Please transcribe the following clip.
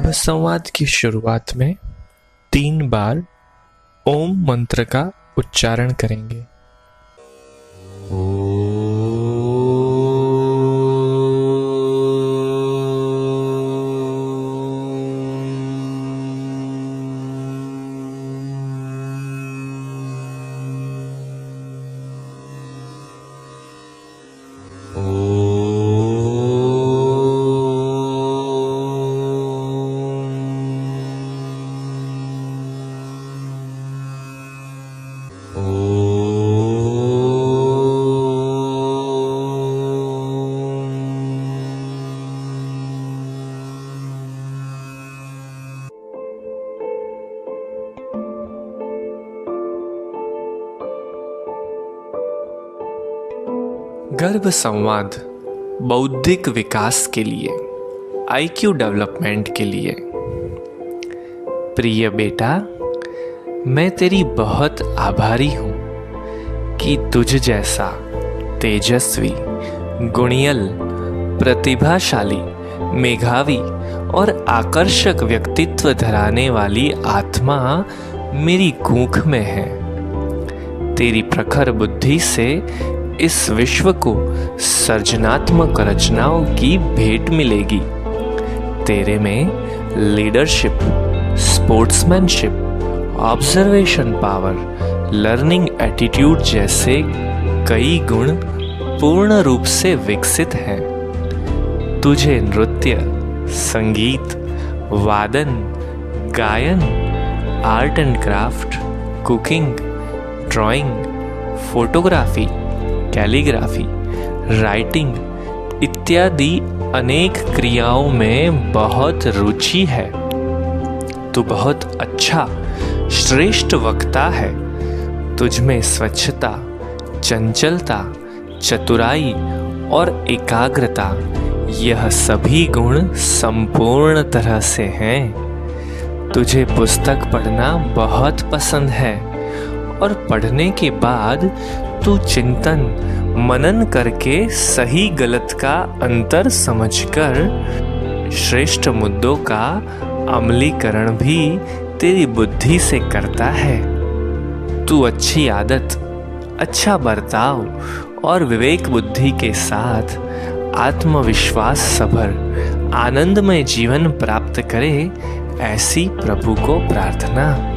गर्भ संवाद की शुरुआत में 3 बार ओम मंत्र का उच्चारण करेंगे। गर्भ संवाद बौद्धिक विकास के लिए, IQ डेवलपमेंट के लिए। प्रिय बेटा, मैं तेरी बहुत आभारी हूँ कि तुझ जैसा तेजस्वी, गुणियल, प्रतिभाशाली, मेधावी और आकर्षक व्यक्तित्व धराने वाली आत्मा मेरी कुख में है। तेरी प्रखर बुद्धि से इस विश्व को सृजनात्मक रचनाओं की भेंट मिलेगी। तेरे में leadership, sportsmanship, observation power, learning attitude जैसे कई गुण पूर्ण रूप से विकसित हैं। तुझे नृत्य, संगीत, वादन, गायन, art and craft, cooking, drawing, photography, calligraphy, writing इत्यादि अनेक क्रियाओं में बहुत रुचि है। तू बहुत अच्छा, श्रेष्ठ वक्ता है। तुझ में स्वच्छता, चंचलता, चतुराई और एकाग्रता, यह सभी गुण संपूर्ण तरह से हैं। तुझे पुस्तक पढ़ना बहुत पसंद है और पढ़ने के बाद तू चिंतन मनन करके सही गलत का अंतर समझकर श्रेष्ठ मुद्दों का अमलीकरण भी तेरी बुद्धि से करता है। तू अच्छी आदत, अच्छा बर्ताव और विवेक बुद्धि के साथ आत्मविश्वास सभर आनंदमय जीवन प्राप्त करे, ऐसी प्रभु को प्रार्थना।